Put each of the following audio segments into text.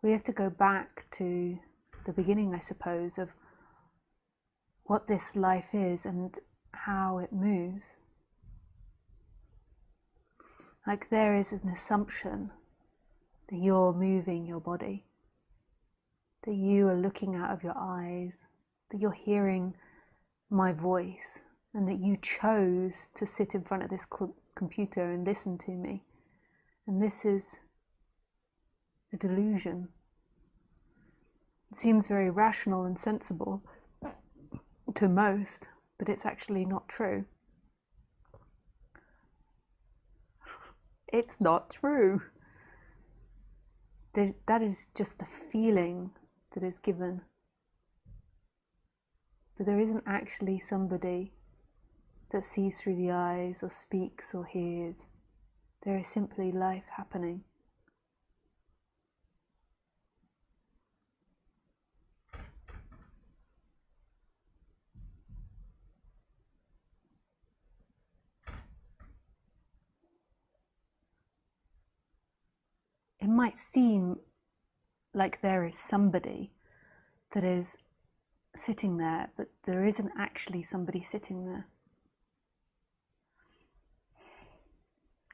we have to go back to the beginning, I suppose, of what this life is and how it moves. Like there is an assumption that you're moving your body, that you are looking out of your eyes, that you're hearing my voice, and that you chose to sit in front of this computer and listen to me. And this is a delusion. It seems very rational and sensible to most, but it's actually not true. It's not true. That is just the feeling that is given. But there isn't actually somebody that sees through the eyes or speaks or hears. There is simply life happening. It might seem like there is somebody that is sitting there, but there isn't actually somebody sitting there.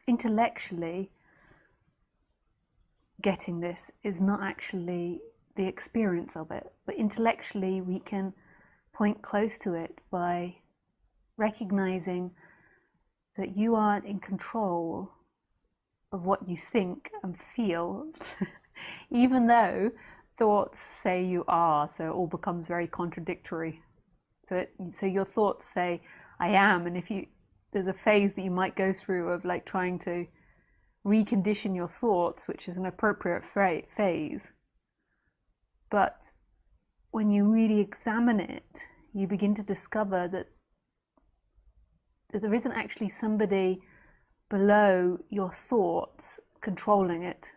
Intellectually, getting this is not actually the experience of it, but intellectually we can point close to it by recognizing that you aren't in control of what you think and feel, even though thoughts say you are, so it all becomes very contradictory. So your thoughts say, I am, and if there's a phase that you might go through of like trying to recondition your thoughts, which is an appropriate phase. But when you really examine it, you begin to discover that there isn't actually somebody below your thoughts controlling it.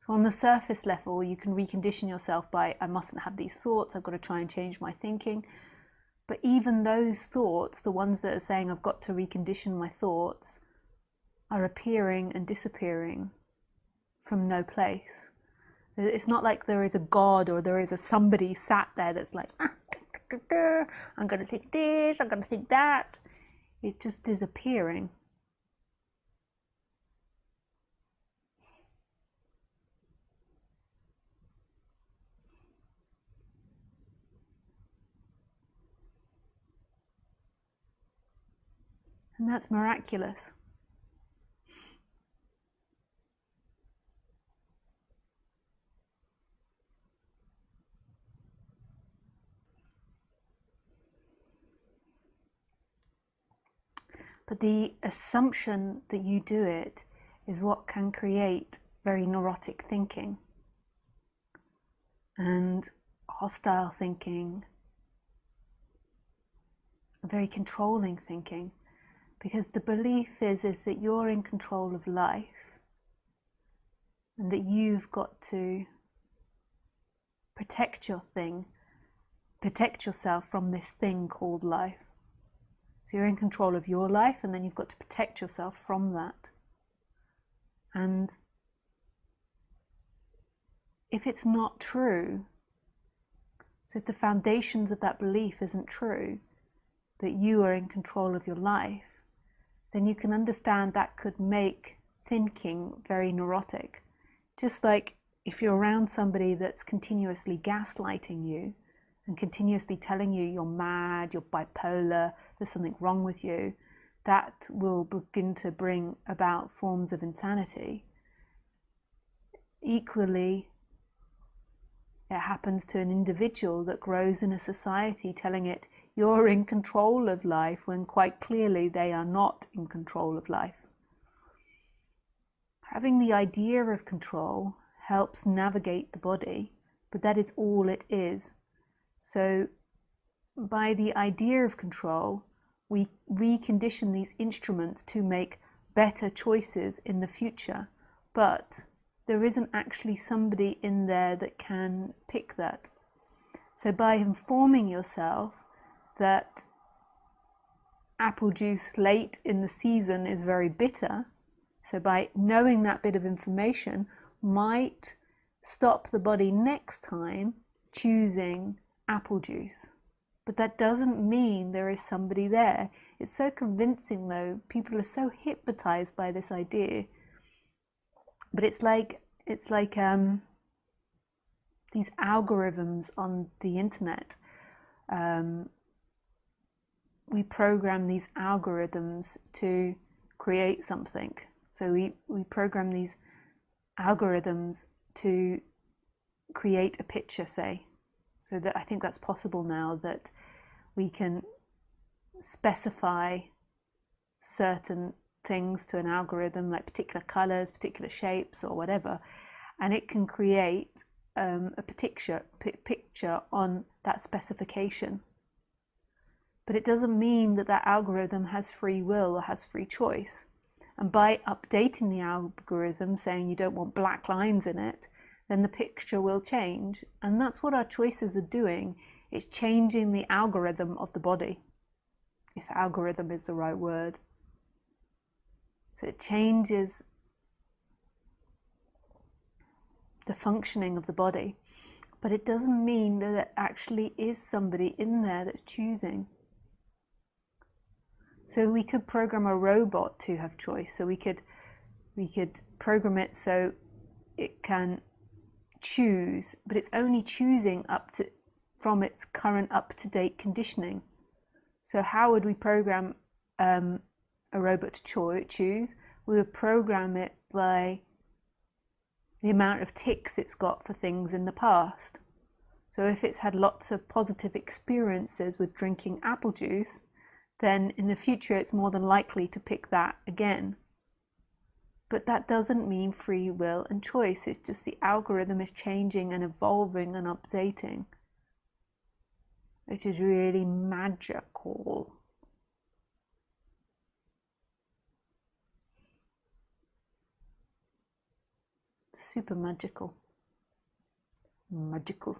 So on the surface level, you can recondition yourself by, I mustn't have these thoughts, I've got to try and change my thinking. But even those thoughts, the ones that are saying I've got to recondition my thoughts, are appearing and disappearing from no place. It's not like there is a God or there is a somebody sat there that's like, I'm going to think this, I'm going to think that. It just is appearing. And that's miraculous. But the assumption that you do it is what can create very neurotic thinking and hostile thinking, very controlling thinking, because the belief is that you're in control of life and that you've got to protect yourself from this thing called life. So you're in control of your life, and then you've got to protect yourself from that. And if it's not true, so if the foundations of that belief isn't true, that you are in control of your life, then you can understand that could make thinking very neurotic. Just like if you're around somebody that's continuously gaslighting you, and continuously telling you you're mad, you're bipolar, there's something wrong with you, that will begin to bring about forms of insanity. Equally, it happens to an individual that grows in a society telling it you're in control of life when quite clearly they are not in control of life. Having the idea of control helps navigate the body, but that is all it is. So by the idea of control, we recondition these instruments to make better choices in the future, but there isn't actually somebody in there that can pick that. So by informing yourself that apple juice late in the season is very bitter, so by knowing that bit of information, might stop the body next time choosing apple juice. But that doesn't mean there is somebody there. It's so convincing though. People are so hypnotized by this idea. But it's like these algorithms on the internet. We program these algorithms to create something. So we program these algorithms to create a picture, say. So that I think that's possible now, that we can specify certain things to an algorithm, like particular colors, particular shapes, or whatever, and it can create a picture on that specification. But it doesn't mean that that algorithm has free will or has free choice. And by updating the algorithm, saying you don't want black lines in it, then the picture will change. And that's what our choices are doing. It's changing the algorithm of the body, if algorithm is the right word. So it changes the functioning of the body. But it doesn't mean that there actually is somebody in there that's choosing. So we could program a robot to have choice. So we could program it so it can choose, but it's only choosing from its current up-to-date conditioning. So how would we program a robot to choose? We would program it by the amount of ticks it's got for things in the past. So if it's had lots of positive experiences with drinking apple juice, then in the future it's more than likely to pick that again. But that doesn't mean free will and choice. It's just the algorithm is changing and evolving and updating, which is really magical. Super magical. Magical.